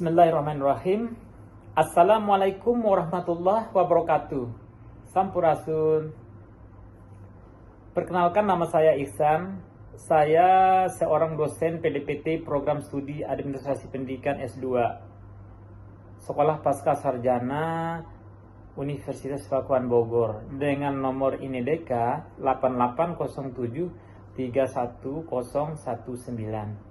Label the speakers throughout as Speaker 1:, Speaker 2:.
Speaker 1: Bismillahirrahmanirrahim. Assalamualaikum warahmatullahi wabarakatuh. Sampurasun. Perkenalkan, nama saya Ihsan. Saya seorang dosen PDPT Program Studi Administrasi Pendidikan S2 Sekolah Pasca Sarjana Universitas Pakuan Bogor dengan nomor INIDK 8807311019.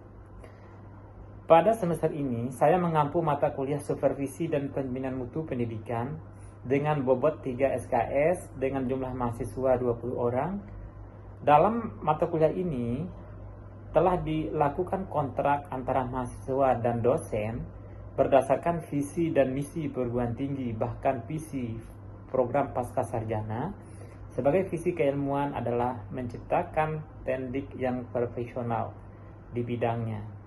Speaker 1: Pada semester ini, saya mengampu mata kuliah Supervisi dan Pembinaan Mutu Pendidikan dengan bobot 3 SKS dengan jumlah mahasiswa 20 orang. Dalam mata kuliah ini, telah dilakukan kontrak antara mahasiswa dan dosen berdasarkan visi dan misi perguruan tinggi, bahkan visi program pasca sarjana. Sebagai visi keilmuan adalah menciptakan pendidik yang profesional di bidangnya.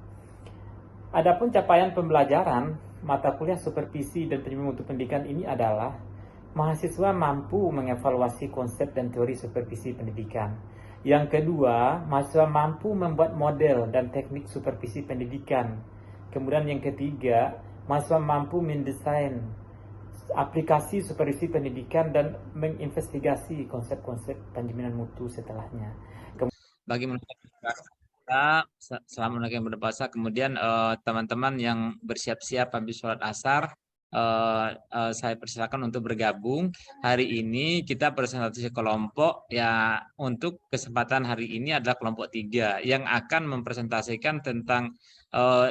Speaker 1: Adapun capaian pembelajaran mata kuliah Supervisi dan Pembinaan Mutu Pendidikan ini adalah mahasiswa mampu mengevaluasi konsep dan teori supervisi pendidikan. Yang kedua, mahasiswa mampu membuat model dan teknik supervisi pendidikan. Kemudian yang ketiga, mahasiswa mampu mendesain aplikasi supervisi pendidikan dan menginvestigasi konsep-konsep penjaminan mutu setelahnya.
Speaker 2: Bagi selama menunaikan ibadah puasa, kemudian teman-teman yang bersiap-siap habis sholat asar, saya persilakan untuk bergabung. Hari ini kita presentasi kelompok ya. Untuk kesempatan hari ini adalah kelompok 3 yang akan mempresentasikan tentang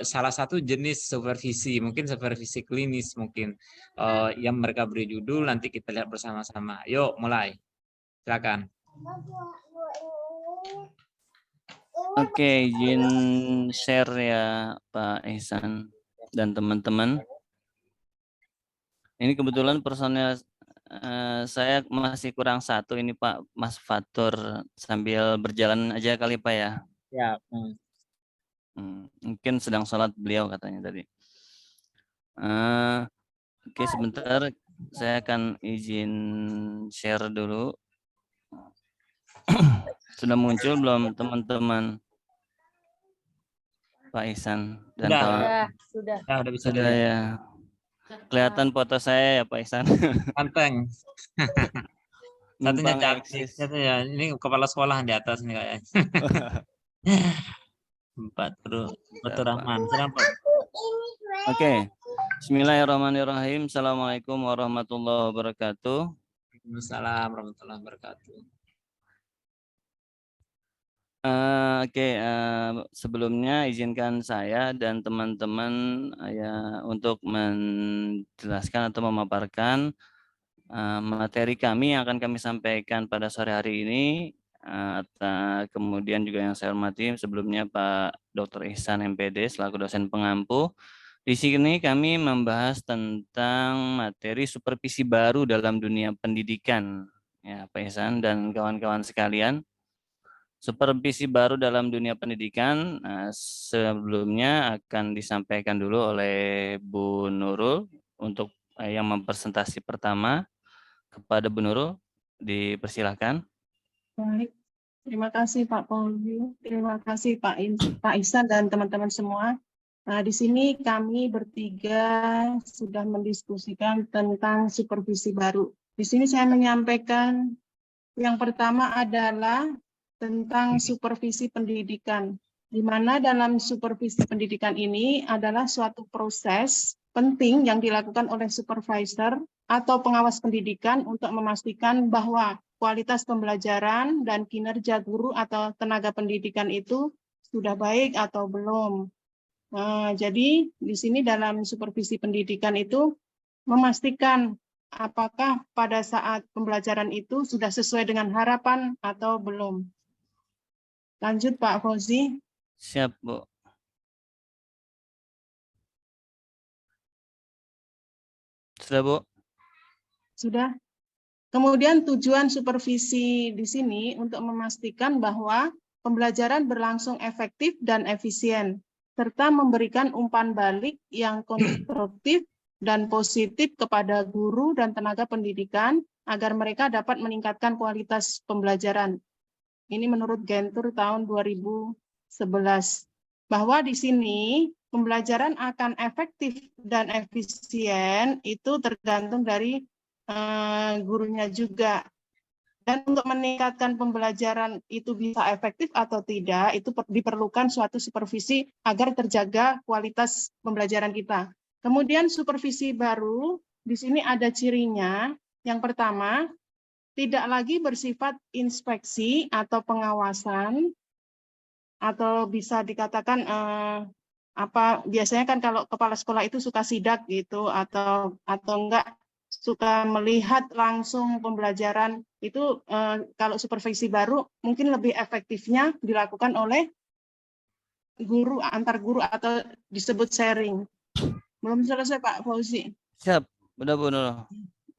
Speaker 2: salah satu jenis supervisi, mungkin supervisi klinis mungkin, yang mereka beri judul, nanti kita lihat bersama-sama. Yuk mulai, silakan.
Speaker 3: Oke, izin share ya Pak Ihsan dan teman-teman. Ini kebetulan personel saya masih kurang satu ini Pak, Mas Fatur, sambil berjalan aja kali Pak ya.
Speaker 2: Ya.
Speaker 3: Mungkin sedang sholat beliau katanya tadi. Oke, sebentar saya akan izin share dulu. Sudah muncul belum teman-teman? Pak Ihsan dan
Speaker 2: sudah bisa
Speaker 3: sudah ya. Kelihatan foto saya ya Pak Ihsan.
Speaker 2: Ganteng. Satunya cantik, satunya ini kepala sekolah di atas nih kayaknya. Fatur Rahman.
Speaker 3: Oke. Bismillahirrahmanirrahim. Assalamualaikum warahmatullahi wabarakatuh.
Speaker 2: Waalaikumsalam warahmatullahi wabarakatuh.
Speaker 3: Sebelumnya izinkan saya dan teman-teman ya untuk menjelaskan atau memaparkan materi kami yang akan kami sampaikan pada sore hari ini. Kemudian juga yang saya hormati sebelumnya Pak Dr. Ihsan MPD selaku dosen pengampu. Di sini kami membahas tentang materi supervisi baru dalam dunia pendidikan, ya Pak Ihsan dan kawan-kawan sekalian. Supervisi baru dalam dunia pendidikan sebelumnya akan disampaikan dulu oleh Bu Nurul untuk yang mempresentasi pertama. Kepada Bu Nurul, dipersilahkan.
Speaker 4: Baik, terima kasih Pak Polri, terima kasih Pak Ihsan dan teman-teman semua. Nah, di sini kami bertiga sudah mendiskusikan tentang supervisi baru. Di sini saya menyampaikan yang pertama adalah tentang supervisi pendidikan, di mana dalam supervisi pendidikan ini adalah suatu proses penting yang dilakukan oleh supervisor atau pengawas pendidikan untuk memastikan bahwa kualitas pembelajaran dan kinerja guru atau tenaga pendidikan itu sudah baik atau belum. Nah, jadi di sini dalam supervisi pendidikan itu memastikan apakah pada saat pembelajaran itu sudah sesuai dengan harapan atau belum. Lanjut Pak Fauzi.
Speaker 3: Siap, Bu. Sudah, Bu?
Speaker 4: Sudah. Kemudian tujuan supervisi di sini untuk memastikan bahwa pembelajaran berlangsung efektif dan efisien, serta memberikan umpan balik yang konstruktif dan positif kepada guru dan tenaga pendidikan agar mereka dapat meningkatkan kualitas pembelajaran. Ini menurut Gentur tahun 2011. Bahwa di sini pembelajaran akan efektif dan efisien itu tergantung dari gurunya juga. Dan untuk meningkatkan pembelajaran itu bisa efektif atau tidak, itu diperlukan suatu supervisi agar terjaga kualitas pembelajaran kita. Kemudian supervisi baru, di sini ada cirinya. Yang pertama, tidak lagi bersifat inspeksi atau pengawasan, atau bisa dikatakan biasanya kan kalau kepala sekolah itu suka sidak gitu, atau enggak suka melihat langsung pembelajaran itu. Kalau supervisi baru mungkin lebih efektifnya dilakukan oleh guru, antar guru, atau disebut sharing. Belum selesai Pak Fauzi.
Speaker 3: Siap, udah Bu Nurul.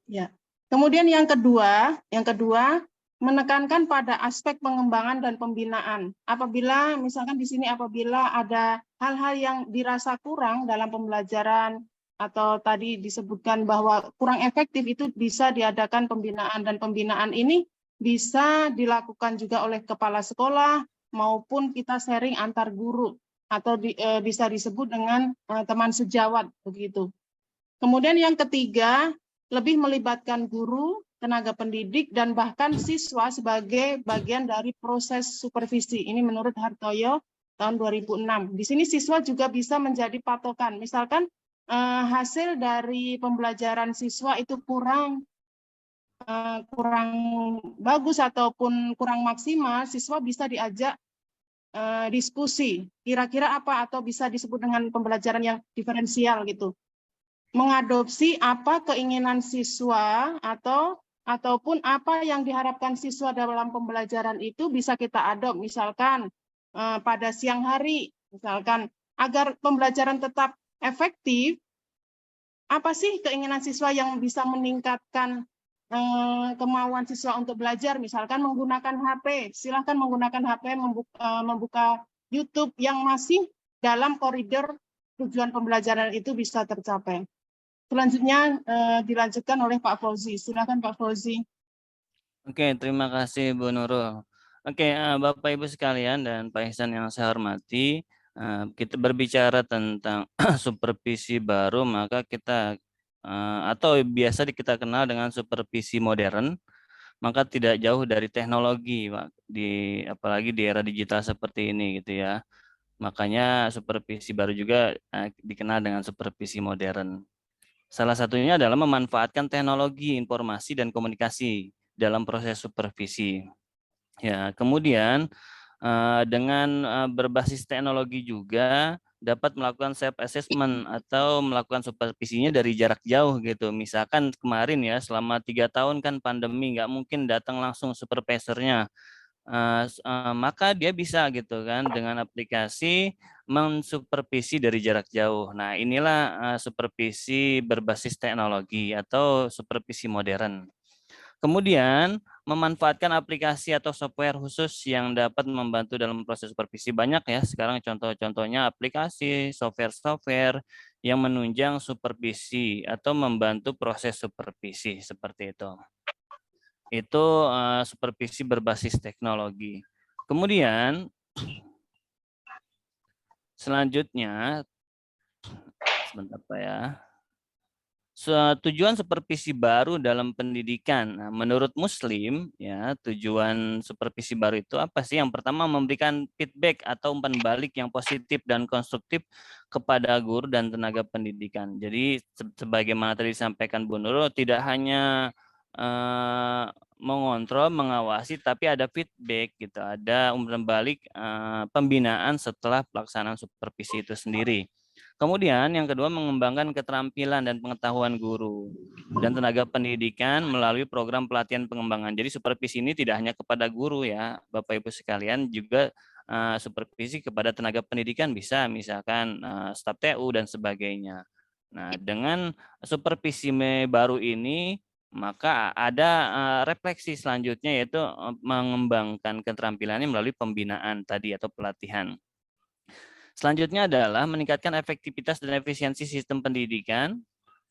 Speaker 4: Ya. Kemudian yang kedua menekankan pada aspek pengembangan dan pembinaan. Apabila misalkan di sini apabila ada hal-hal yang dirasa kurang dalam pembelajaran, atau tadi disebutkan bahwa kurang efektif, itu bisa diadakan pembinaan, dan pembinaan ini bisa dilakukan juga oleh kepala sekolah maupun kita sharing antar guru, atau bisa disebut dengan teman sejawat begitu. Kemudian yang ketiga, lebih melibatkan guru, tenaga pendidik, dan bahkan siswa sebagai bagian dari proses supervisi. Ini menurut Hartoyo tahun 2006. Di sini siswa juga bisa menjadi patokan. Misalkan hasil dari pembelajaran siswa itu kurang bagus ataupun kurang maksimal, siswa bisa diajak diskusi. Kira-kira apa, atau bisa disebut dengan pembelajaran yang diferensial gitu. Mengadopsi apa keinginan siswa ataupun apa yang diharapkan siswa dalam pembelajaran itu bisa kita adopt. Misalkan pada siang hari, misalkan agar pembelajaran tetap efektif, apa sih keinginan siswa yang bisa meningkatkan kemauan siswa untuk belajar? Misalkan menggunakan HP, silahkan menggunakan HP, membuka YouTube yang masih dalam koridor tujuan pembelajaran itu bisa tercapai. Selanjutnya dilanjutkan oleh Pak Fauzi. Silakan Pak Fauzi.
Speaker 3: Oke, terima kasih Bu Nurul. Oke, Bapak Ibu sekalian dan Pak Ihsan yang saya hormati, kita berbicara tentang supervisi baru, maka kita atau biasa kita kenal dengan supervisi modern, maka tidak jauh dari teknologi, apalagi di era digital seperti ini gitu ya. Makanya supervisi baru juga dikenal dengan supervisi modern. Salah satunya adalah memanfaatkan teknologi informasi dan komunikasi dalam proses supervisi. Ya, kemudian dengan berbasis teknologi juga dapat melakukan self assessment atau melakukan supervisinya dari jarak jauh gitu. Misalkan kemarin ya, selama 3 tahun kan pandemi, nggak mungkin datang langsung supervisornya. Maka dia bisa gitu kan dengan aplikasi mensupervisi dari jarak jauh. Nah, inilah supervisi berbasis teknologi atau supervisi modern. Kemudian memanfaatkan aplikasi atau software khusus yang dapat membantu dalam proses supervisi. Banyak ya sekarang contoh-contohnya aplikasi, software-software yang menunjang supervisi atau membantu proses supervisi seperti itu. Itu supervisi berbasis teknologi. Kemudian selanjutnya, sebentar Pak ya. Tujuan supervisi baru dalam pendidikan. Nah, menurut Muslim, ya tujuan supervisi baru itu apa sih? Yang pertama, memberikan feedback atau umpan balik yang positif dan konstruktif kepada guru dan tenaga pendidikan. Jadi, sebagaimana tadi disampaikan Bu Nurul, tidak hanya mengontrol, mengawasi, tapi ada feedback gitu, ada umpan balik pembinaan setelah pelaksanaan supervisi itu sendiri. Kemudian yang kedua, mengembangkan keterampilan dan pengetahuan guru dan tenaga pendidikan melalui program pelatihan pengembangan. Jadi supervisi ini tidak hanya kepada guru ya, Bapak Ibu sekalian, juga supervisi kepada tenaga pendidikan bisa, misalkan staf TU dan sebagainya. Nah, dengan supervisi baru ini, maka ada refleksi selanjutnya, yaitu mengembangkan keterampilannya melalui pembinaan tadi atau pelatihan. Selanjutnya adalah meningkatkan efektivitas dan efisiensi sistem pendidikan,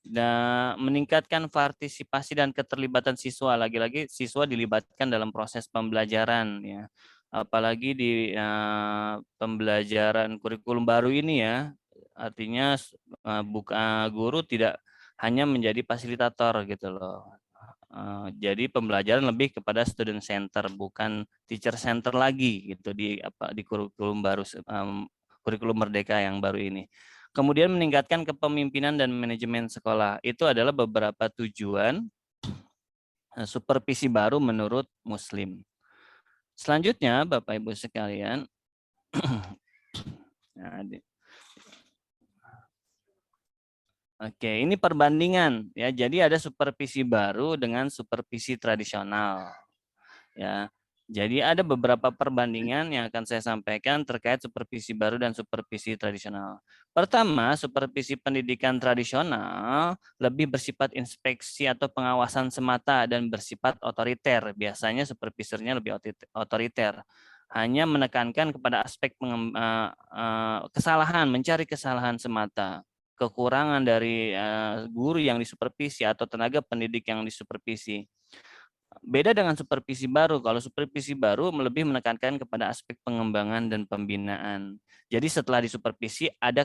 Speaker 3: dan meningkatkan partisipasi dan keterlibatan siswa. Lagi-lagi siswa dilibatkan dalam proses pembelajaran ya. Apalagi di pembelajaran kurikulum baru ini ya, Artinya guru tidak hanya menjadi fasilitator gitu loh. Jadi pembelajaran lebih kepada student center, bukan teacher center lagi gitu di kurikulum baru, kurikulum Merdeka yang baru ini. Kemudian meningkatkan kepemimpinan dan manajemen sekolah. Itu adalah beberapa tujuan supervisi baru menurut Muslim. Selanjutnya, Bapak Ibu sekalian, oke, ini perbandingan ya. Jadi ada supervisi baru dengan supervisi tradisional. Ya. Jadi ada beberapa perbandingan yang akan saya sampaikan terkait supervisi baru dan supervisi tradisional. Pertama, supervisi pendidikan tradisional lebih bersifat inspeksi atau pengawasan semata dan bersifat otoriter. Biasanya supervisornya lebih otoriter. Hanya menekankan kepada aspek kesalahan, mencari kesalahan semata. Kekurangan dari guru yang disupervisi atau tenaga pendidik yang disupervisi. Beda dengan supervisi baru. Kalau supervisi baru lebih menekankan kepada aspek pengembangan dan pembinaan. Jadi setelah disupervisi ada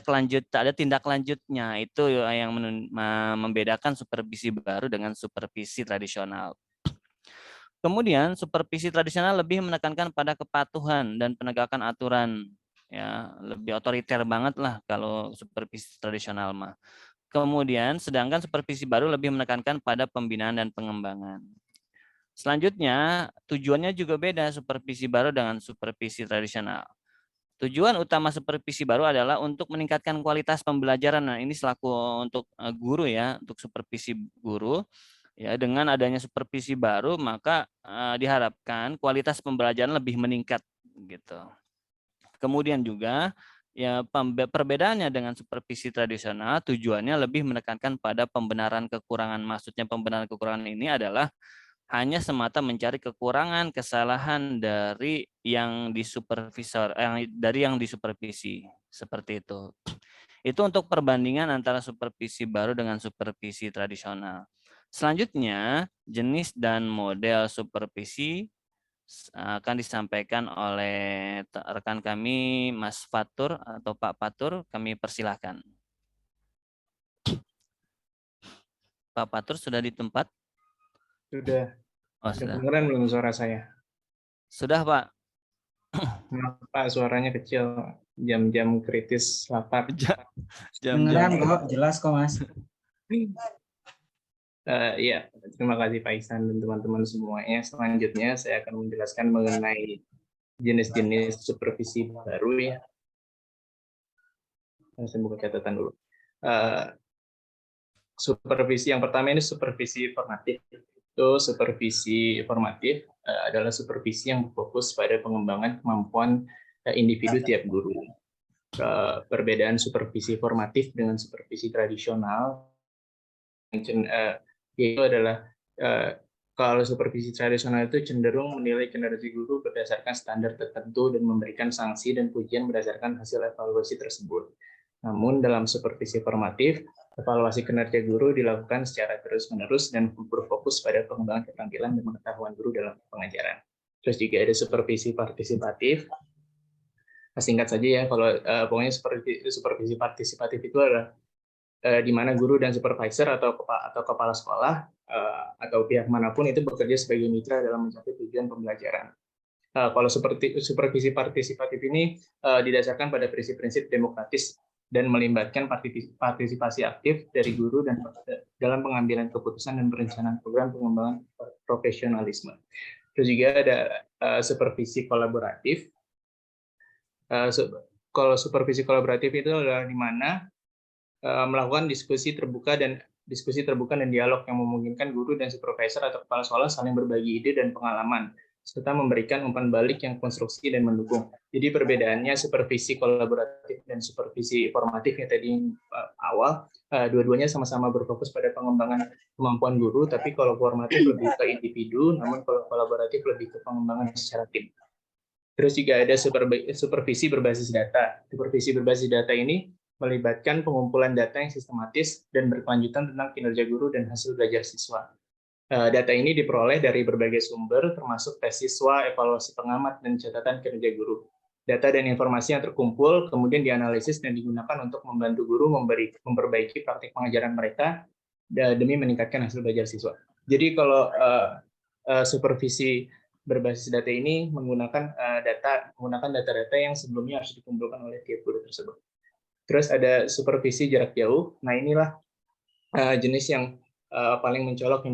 Speaker 3: tindak lanjutnya. Itu yang membedakan supervisi baru dengan supervisi tradisional. Kemudian supervisi tradisional lebih menekankan pada kepatuhan dan penegakan aturan. Ya, lebih otoriter banget lah kalau supervisi tradisional mah. Kemudian sedangkan supervisi baru lebih menekankan pada pembinaan dan pengembangan. Selanjutnya, tujuannya juga beda supervisi baru dengan supervisi tradisional. Tujuan utama supervisi baru adalah untuk meningkatkan kualitas pembelajaran. Nah, ini selaku untuk guru ya, untuk supervisi guru. Ya, dengan adanya supervisi baru, maka diharapkan kualitas pembelajaran lebih meningkat gitu. Kemudian juga ya perbedaannya dengan supervisi tradisional, tujuannya lebih menekankan pada pembenaran kekurangan. Maksudnya pembenaran kekurangan ini adalah hanya semata mencari kekurangan, kesalahan dari yang disupervisi, seperti itu. Itu untuk perbandingan antara supervisi baru dengan supervisi tradisional. Selanjutnya, jenis dan model supervisi akan disampaikan oleh rekan kami, Mas Fatur atau Pak Fatur. Kami persilahkan. Pak Fatur sudah di tempat?
Speaker 5: Sudah.
Speaker 3: Oh,
Speaker 5: Sudah
Speaker 3: sudah.
Speaker 5: kedengeran belum suara saya?
Speaker 3: Sudah, Pak.
Speaker 5: Maaf, Pak, suaranya kecil. Jam-jam kritis lapar.
Speaker 6: Kedengeran kok, jelas kok, Mas.
Speaker 5: Ya, terima kasih Pak Ihsan dan teman-teman semuanya. Selanjutnya saya akan menjelaskan mengenai jenis-jenis supervisi baru ya. Saya buka catatan dulu. Supervisi yang pertama ini supervisi formatif. Itu supervisi formatif adalah supervisi yang berfokus pada pengembangan kemampuan individu tiap guru. Perbedaan supervisi formatif dengan supervisi tradisional yaitu adalah kalau supervisi tradisional itu cenderung menilai kinerja guru berdasarkan standar tertentu dan memberikan sanksi dan pujian berdasarkan hasil evaluasi tersebut. Namun dalam supervisi formatif, evaluasi kinerja guru dilakukan secara terus-menerus dan berfokus pada pengembangan keterampilan dan pengetahuan guru dalam pengajaran. Terus juga ada supervisi partisipatif. Singkat saja ya, kalau pokoknya supervisi partisipatif itu adalah di mana guru dan supervisor atau kepala sekolah atau pihak manapun itu bekerja sebagai mitra dalam mencapai tujuan pembelajaran. Kalau supervisi partisipatif ini didasarkan pada prinsip-prinsip demokratis dan melibatkan partisipasi aktif dari guru dan dalam pengambilan keputusan dan perencanaan program pengembangan profesionalisme. Terus juga ada supervisi kolaboratif. Kalau supervisi kolaboratif itu adalah di mana melakukan diskusi terbuka dan dialog yang memungkinkan guru dan supervisor atau kepala sekolah saling berbagi ide dan pengalaman serta memberikan umpan balik yang konstruksi dan mendukung. Jadi perbedaannya supervisi kolaboratif dan supervisi formatif yang tadi awal, dua-duanya sama-sama berfokus pada pengembangan kemampuan guru, tapi kalau formatif lebih ke individu, namun kalau kolaboratif lebih ke pengembangan secara tim. Terus juga ada supervisi berbasis data. Supervisi berbasis data ini melibatkan pengumpulan data yang sistematis dan berkelanjutan tentang kinerja guru dan hasil belajar siswa. Data ini diperoleh dari berbagai sumber, termasuk tes siswa, evaluasi pengamat, dan catatan kinerja guru. Data dan informasi yang terkumpul kemudian dianalisis dan digunakan untuk membantu guru memperbaiki praktik pengajaran mereka demi meningkatkan hasil belajar siswa. Jadi kalau supervisi berbasis data ini menggunakan data-data yang sebelumnya harus dikumpulkan oleh tiap guru tersebut. Terus ada supervisi jarak jauh. Nah, inilah jenis yang paling mencolok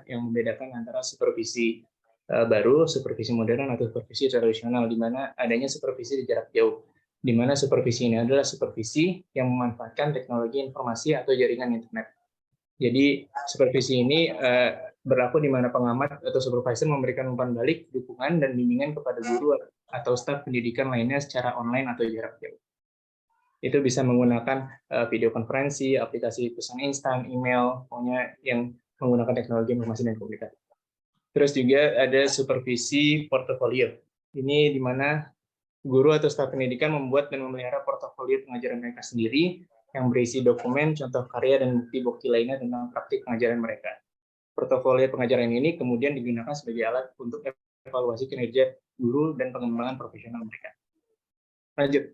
Speaker 5: yang membedakan antara supervisi baru, supervisi modern, atau supervisi tradisional, di mana adanya supervisi di jarak jauh. Di mana supervisi ini adalah supervisi yang memanfaatkan teknologi informasi atau jaringan internet. Jadi supervisi ini berlaku di mana pengamat atau supervisor memberikan umpan balik, dukungan, dan bimbingan kepada guru atau staf pendidikan lainnya secara online atau jarak jauh. Itu bisa menggunakan video konferensi, aplikasi pesan instan, email, pokoknya yang menggunakan teknologi informasi dan komunikasi. Terus juga ada supervisi portofolio. Ini di mana guru atau staf pendidikan membuat dan memelihara portofolio pengajaran mereka sendiri yang berisi dokumen, contoh karya, dan bukti-bukti lainnya tentang praktik pengajaran mereka. Portofolio pengajaran ini kemudian digunakan sebagai alat untuk evaluasi kinerja guru dan pengembangan profesional mereka. Lanjut.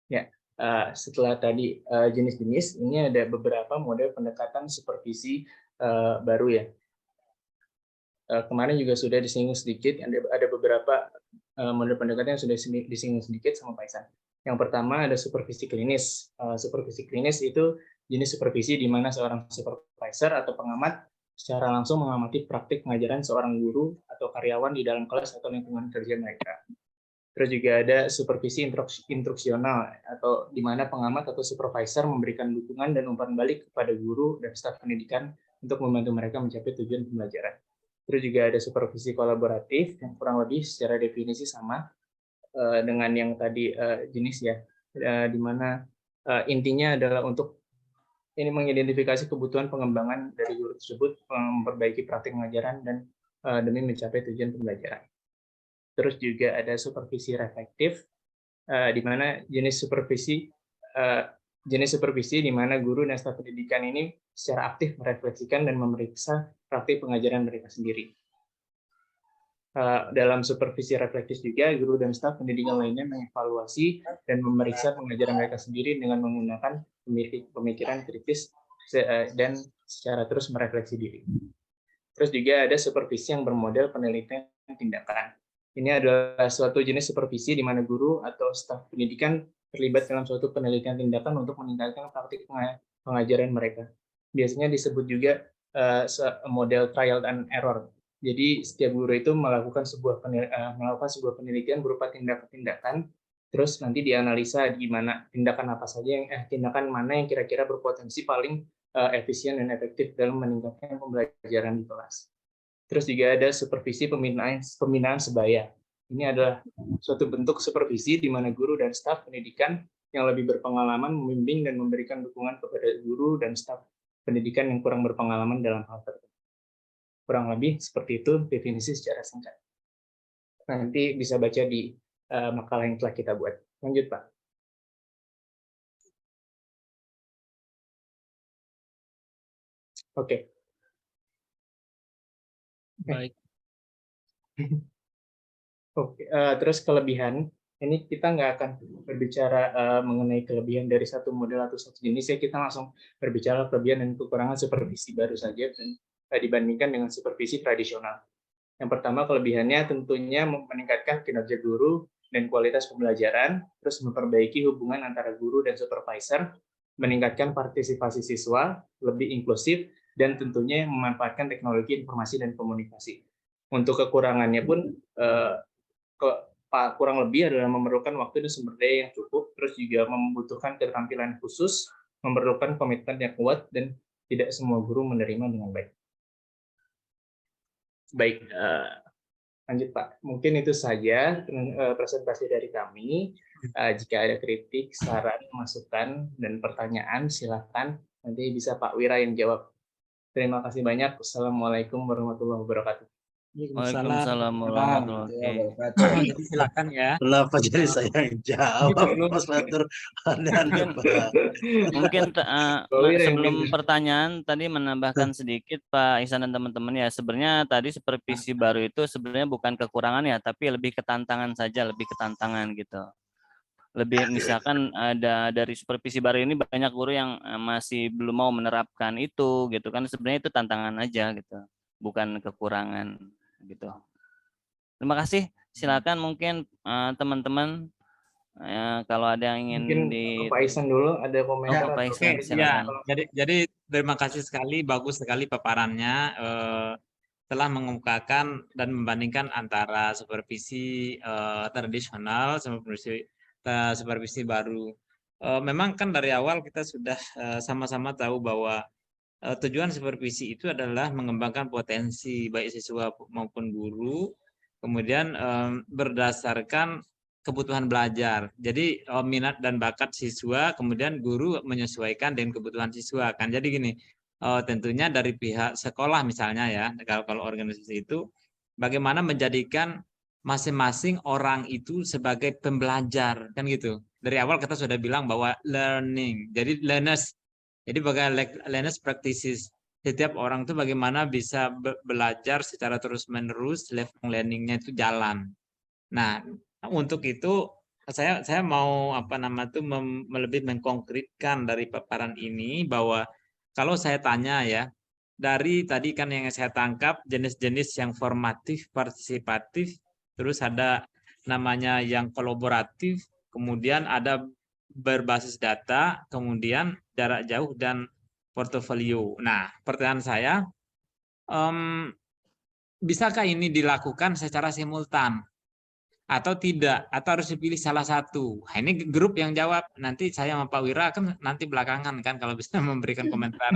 Speaker 5: Ya, setelah tadi jenis-jenis, ini ada beberapa model pendekatan supervisi baru ya. Kemarin juga sudah disinggung sedikit, ada beberapa model pendekatan yang sudah disinggung sedikit sama Pak Ihsan. Yang pertama ada supervisi klinis. Supervisi klinis itu jenis supervisi di mana seorang supervisor atau pengamat secara langsung mengamati praktik pengajaran seorang guru atau karyawan di dalam kelas atau lingkungan kerja mereka. Terus juga ada supervisi instruksional, atau di mana pengamat atau supervisor memberikan dukungan dan umpan balik kepada guru dan staf pendidikan untuk membantu mereka mencapai tujuan pembelajaran. Terus juga ada supervisi kolaboratif yang kurang lebih secara definisi sama dengan yang tadi jenis ya, di mana intinya adalah untuk ini mengidentifikasi kebutuhan pengembangan dari guru tersebut, memperbaiki praktik pengajaran dan demi mencapai tujuan pembelajaran. Terus juga ada supervisi reflektif, di mana jenis supervisi di mana guru dan staf pendidikan ini secara aktif merefleksikan dan memeriksa praktik pengajaran mereka sendiri. Dalam supervisi reflektif juga, guru dan staf pendidikan lainnya mengevaluasi dan memeriksa pengajaran mereka sendiri dengan menggunakan pemikiran kritis dan secara terus merefleksi diri. Terus juga ada supervisi yang bermodel penelitian tindakan. Ini adalah suatu jenis supervisi di mana guru atau staf pendidikan terlibat dalam suatu penelitian tindakan untuk meningkatkan praktik pengajaran mereka. Biasanya disebut juga model trial and error. Jadi setiap guru itu melakukan sebuah penelitian berupa tindakan-tindakan, terus nanti dianalisa gimana tindakan mana yang kira-kira berpotensi paling efisien dan efektif dalam meningkatkan pembelajaran di kelas. Terus juga ada supervisi pembinaan sebaya. Ini adalah suatu bentuk supervisi di mana guru dan staf pendidikan yang lebih berpengalaman membimbing dan memberikan dukungan kepada guru dan staf pendidikan yang kurang berpengalaman dalam hal tertentu. Kurang lebih seperti itu definisi secara singkat. Nanti bisa baca di makalah yang telah kita buat. Lanjut, Pak. Oke.
Speaker 2: Baik.
Speaker 5: Oke, terus kelebihan, ini kita nggak akan berbicara mengenai kelebihan dari satu model atau satu jenis, ya kita langsung berbicara kelebihan dan kekurangan supervisi baru saja dan dibandingkan dengan supervisi tradisional. Yang pertama kelebihannya tentunya meningkatkan kinerja guru dan kualitas pembelajaran, terus memperbaiki hubungan antara guru dan supervisor, meningkatkan partisipasi siswa, lebih inklusif, dan tentunya memanfaatkan teknologi informasi dan komunikasi. Untuk kekurangannya pun kurang lebih adalah memerlukan waktu dan sumber daya yang cukup, terus juga membutuhkan keterampilan khusus, memerlukan komitmen yang kuat, dan tidak semua guru menerima dengan baik. Baik, lanjut Pak. Mungkin itu saja presentasi dari kami. Jika ada kritik, saran, masukan, dan pertanyaan, silakan. Nanti bisa Pak Wira yang jawab. Terima kasih banyak. Wassalamualaikum warahmatullahi wabarakatuh.
Speaker 3: Waalaikumsalam warahmatullahi wabarakatuh.
Speaker 1: Oh, jadi silakan ya.
Speaker 7: Kenapa jadi saya yang jawab, Mas Fatur? Aneh-aneh, Pak.
Speaker 3: Mungkin
Speaker 5: Pak Wira yang
Speaker 3: sebelum
Speaker 5: pintar.
Speaker 3: pertanyaan tadi menambahkan sedikit Pak Ihsan dan teman-teman ya, sebenarnya tadi supervisi baru itu sebenarnya bukan kekurangan ya, tapi lebih ke tantangan saja, lebih ke tantangan gitu. Lebih misalkan ada dari supervisi baru ini banyak guru yang masih belum mau menerapkan itu gitu kan, sebenarnya itu tantangan aja gitu, bukan kekurangan gitu. Terima kasih. Silakan mungkin teman-teman kalau ada yang ingin
Speaker 5: Mungkin Pak Ihsan dulu ada komentar.
Speaker 3: Pak
Speaker 5: atau
Speaker 3: Ihsan,
Speaker 5: kritik?
Speaker 3: silakan.
Speaker 1: Jadi terima kasih sekali, bagus sekali paparannya, telah mengemukakan dan membandingkan antara supervisi tradisional sama supervisi baru. Memang kan dari awal kita sudah sama-sama tahu bahwa tujuan supervisi itu adalah mengembangkan potensi baik siswa maupun guru, kemudian berdasarkan kebutuhan belajar. Jadi minat dan bakat siswa, kemudian guru menyesuaikan dengan kebutuhan siswa. Kan jadi gini, tentunya dari pihak sekolah misalnya ya, kalau organisasi itu, bagaimana menjadikan masing-masing orang itu sebagai pembelajar, kan gitu. Dari awal kita sudah bilang bahwa learning, jadi learners. Jadi bagaimana learners practices. Setiap orang itu bagaimana bisa belajar secara terus-menerus, lifelong learning-nya itu jalan. Nah, untuk itu saya mau lebih mengkonkretkan dari paparan ini bahwa kalau saya tanya ya, dari tadi kan yang saya tangkap jenis-jenis yang formatif, partisipatif, terus ada namanya yang kolaboratif, kemudian ada berbasis data, kemudian jarak jauh dan portofolio. Nah, pertanyaan saya, bisakah ini dilakukan secara simultan atau tidak, atau harus dipilih salah satu? Nah, ini grup yang jawab, nanti saya sama Pak Wira kan nanti belakangan kan kalau bisa memberikan komentar.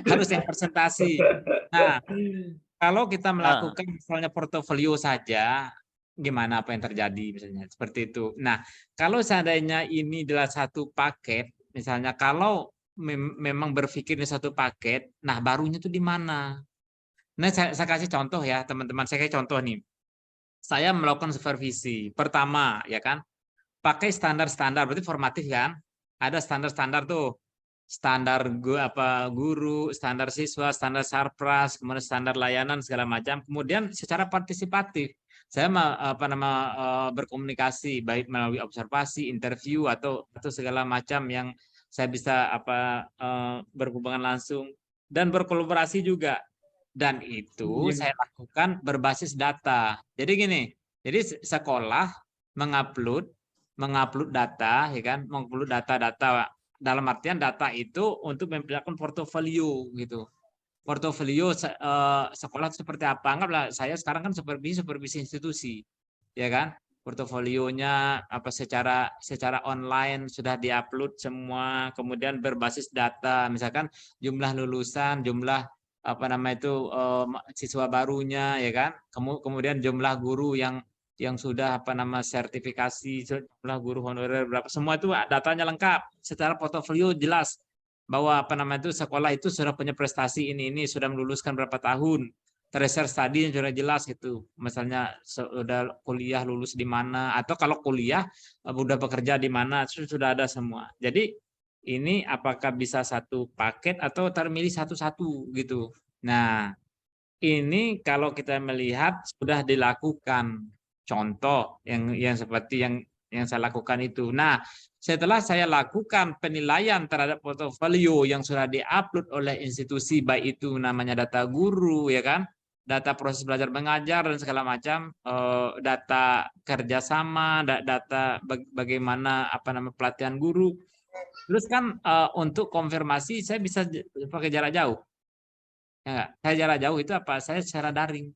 Speaker 1: Harus yang presentasi. Nah, kalau kita melakukan misalnya portofolio saja, gimana apa yang terjadi misalnya seperti itu. Nah, kalau seandainya ini adalah satu paket, misalnya kalau memang berpikir ini satu paket, nah barunya itu di mana? Nah, saya kasih contoh ya teman-teman, saya kasih contoh nih. Saya melakukan supervisi. Pertama, ya kan, pakai standar-standar, berarti formatif kan? Ada standar-standar tuh. Standar guru, standar siswa, standar sarpras, kemudian standar layanan segala macam. Kemudian secara partisipatif, saya berkomunikasi baik melalui observasi, interview atau segala macam yang saya bisa berhubungan langsung dan berkolaborasi juga. Dan itu saya lakukan berbasis data. Jadi gini, jadi sekolah mengupload data, ya kan, mengupload data dalam artian data itu untuk memperlihatkan portofolio gitu. Portofolio sekolah seperti apa? Anggaplah saya sekarang kan supervisi institusi, ya kan? Portofolionya apa secara online sudah diupload semua, kemudian berbasis data, misalkan jumlah lulusan, jumlah siswa barunya, ya kan, kemudian jumlah guru yang sudah sertifikasi, jumlah guru honorer berapa, semua itu datanya lengkap secara portofolio, jelas bahwa sekolah itu sudah punya prestasi ini sudah meluluskan berapa tahun, tracer study yang sudah jelas gitu, misalnya sudah kuliah lulus di mana, atau kalau kuliah sudah bekerja di mana, sudah ada semua. Jadi ini apakah bisa satu paket atau termilih satu-satu gitu. Nah, ini kalau kita melihat sudah dilakukan contoh yang seperti yang saya lakukan itu. Nah, setelah saya lakukan penilaian terhadap portofolio yang sudah diupload oleh institusi, baik itu namanya data guru, ya kan, data proses belajar mengajar dan segala macam, data kerjasama, data bagaimana pelatihan guru. Terus kan untuk konfirmasi saya bisa pakai jarak jauh. Ya, saya jarak jauh itu apa? Saya secara daring.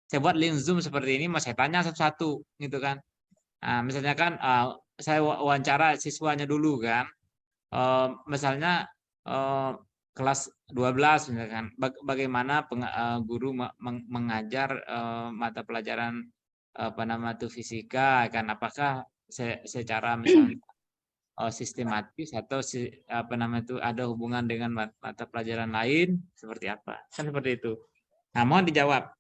Speaker 1: Saya buat link Zoom seperti ini, mas saya tanya satu-satu, gitu kan. Nah, misalnya kan saya wawancara siswanya dulu kan. Misalnya kelas 12 misalkan, bagaimana guru mengajar mata pelajaran fisika kan, apakah secara misalnya sistematis atau ada hubungan dengan mata pelajaran lain, seperti apa, kan seperti itu. Nah, mohon dijawab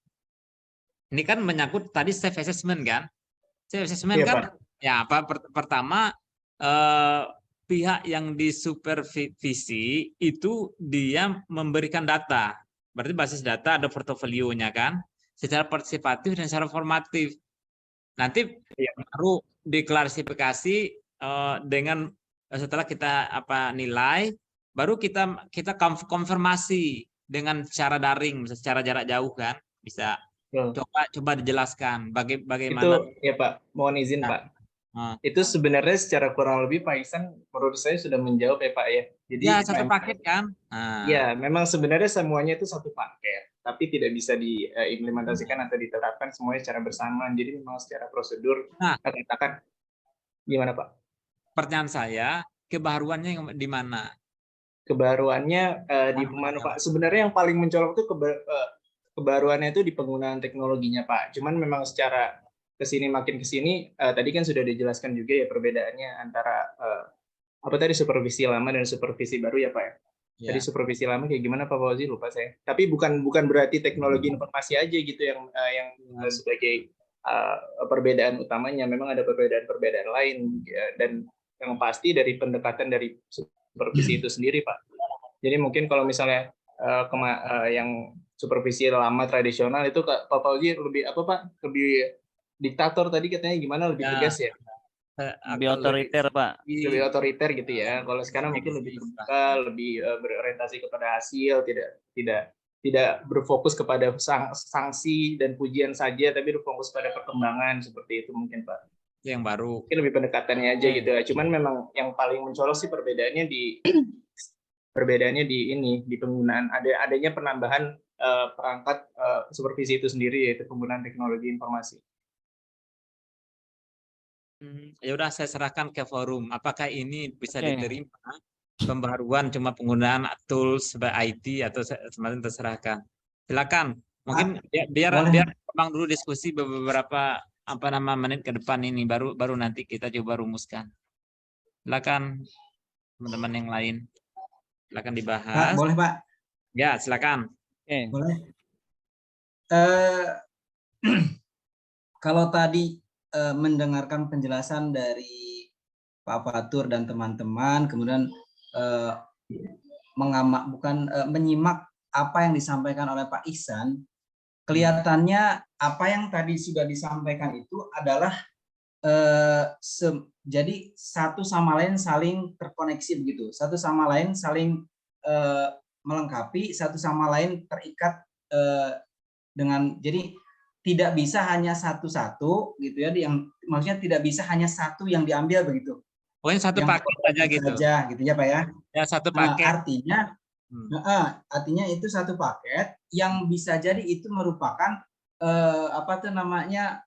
Speaker 2: Ini kan menyangkut tadi self assessment kan? Self assessment
Speaker 5: Iya,
Speaker 2: kan
Speaker 5: Pak.
Speaker 2: ya pertama pihak yang disupervisi itu dia memberikan data. Berarti basis data ada portofolionya kan? Secara partisipatif dan secara formatif. Nanti
Speaker 5: Iya.
Speaker 2: baru diklarifikasi dengan setelah kita nilai, baru kita konfirmasi dengan cara daring, secara jarak jauh kan, bisa.
Speaker 5: Betul.
Speaker 2: Coba dijelaskan
Speaker 5: Itu
Speaker 2: bagaimana.
Speaker 5: ya Pak, mohon izin Pak. Itu sebenarnya secara kurang lebih Pak Ihsan menurut saya sudah menjawab ya Pak ya. Jadi
Speaker 2: Ya satu paket kan.
Speaker 5: ya memang sebenarnya semuanya itu satu paket, tapi tidak bisa diimplementasikan atau diterapkan semuanya secara bersamaan. Jadi memang secara prosedur katakan gimana Pak?
Speaker 2: Pertanyaan saya, kebaruannya di mana?
Speaker 5: Kebaruannya di mana Pak? Sebenarnya yang paling mencolok itu kebaruannya itu di penggunaan teknologinya Pak. Cuman memang secara makin kesini tadi kan sudah dijelaskan juga ya perbedaannya antara apa tadi supervisi lama dan supervisi baru ya Pak ya. Tadi supervisi lama kayak gimana Pak Fauzi, lupa saya. Tapi bukan berarti teknologi informasi aja gitu yang sebagai perbedaan utamanya. Memang ada perbedaan lain dan yang pasti dari pendekatan dari supervisi itu sendiri Pak. Jadi mungkin kalau misalnya yang supervisi lama tradisional itu Pak Fauzi lebih apa Pak? Lebih diktator tadi katanya gimana, lebih tegas ya?
Speaker 3: Lebih otoriter Pak.
Speaker 5: Lebih otoriter gitu ya. Kalau sekarang mungkin lebih terbuka, lebih berorientasi kepada hasil, tidak berfokus kepada sanksi dan pujian saja, tapi berfokus pada perkembangan seperti itu mungkin Pak.
Speaker 2: Yang baru.
Speaker 5: Mungkin lebih pendekatannya aja gitu. Cuman memang yang paling mencolok sih perbedaannya di penggunaan adanya penambahan perangkat supervisi itu sendiri, yaitu penggunaan teknologi informasi.
Speaker 2: Ya udah saya serahkan ke forum. Apakah ini bisa diterima pembaruan cuma penggunaan tools sebagai IT atau semacam terserahkan? Silakan. Mungkin biar kembang dulu diskusi beberapa menit ke depan ini baru nanti kita coba rumuskan. Silakan teman-teman yang lain. Silakan dibahas.
Speaker 6: Pak, boleh Pak?
Speaker 2: Ya, silakan.
Speaker 6: Boleh. Kalau tadi mendengarkan penjelasan dari Pak Fatur dan teman-teman, kemudian menyimak apa yang disampaikan oleh Pak Ihsan, kelihatannya apa yang tadi sudah disampaikan itu adalah jadi satu sama lain saling terkoneksi begitu, satu sama lain saling melengkapi, satu sama lain terikat dengan, jadi tidak bisa hanya satu-satu gitu ya, yang maksudnya tidak bisa hanya satu yang diambil begitu.
Speaker 2: Pokoknya satu paket saja gitu.
Speaker 6: Gitu ya Pak ya.
Speaker 2: Ya satu paket.
Speaker 6: Artinya itu satu paket yang bisa jadi itu merupakan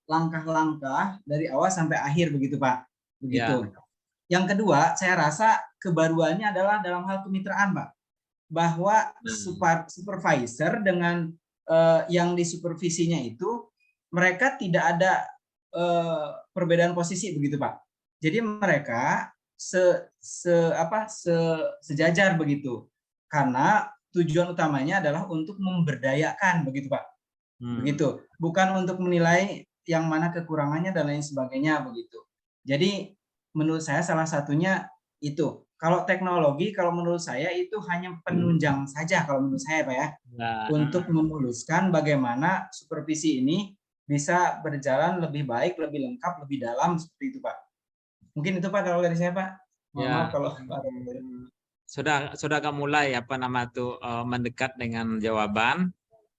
Speaker 6: langkah-langkah dari awal sampai akhir begitu Pak. Begitu. Ya. Yang kedua, saya rasa kebaruannya adalah dalam hal kemitraan Pak. Bahwa supervisor dengan yang disupervisinya itu mereka tidak ada perbedaan posisi begitu Pak. Jadi mereka sejajar begitu. Karena tujuan utamanya adalah untuk memberdayakan begitu Pak. Begitu. Bukan untuk menilai yang mana kekurangannya dan lain sebagainya begitu. Jadi menurut saya salah satunya itu. Kalau teknologi, kalau menurut saya itu hanya penunjang saja kalau menurut saya Pak ya. Untuk memuluskan bagaimana supervisi ini bisa berjalan lebih baik, lebih lengkap, lebih dalam seperti itu Pak. Mungkin itu Pak kalau dari saya Pak.
Speaker 2: Ya.
Speaker 6: Kalau
Speaker 2: sudah agak mulai mendekat dengan jawaban.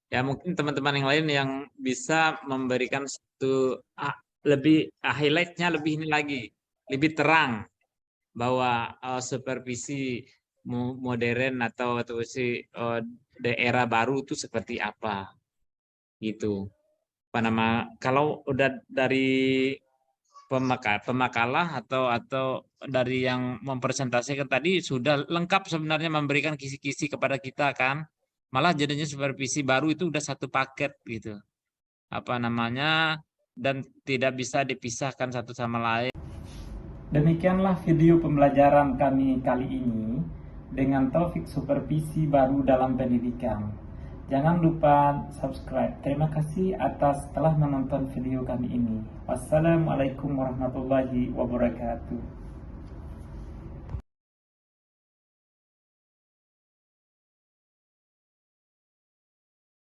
Speaker 2: Ya mungkin teman-teman yang lain yang bisa memberikan satu lebih highlight-nya lebih ini lagi, lebih terang bahwa supervisi modern atau daerah baru itu seperti apa gitu. Kalau udah dari pemakalah atau dari yang mempresentasikan tadi sudah lengkap sebenarnya memberikan kisi-kisi kepada kita kan. Malah jadinya supervisi baru itu udah satu paket gitu. Dan tidak bisa dipisahkan satu sama lain.
Speaker 1: Demikianlah video pembelajaran kami kali ini dengan topik supervisi baru dalam pendidikan. Jangan lupa subscribe. Terima kasih atas telah menonton video kami ini. Wassalamualaikum warahmatullahi wabarakatuh.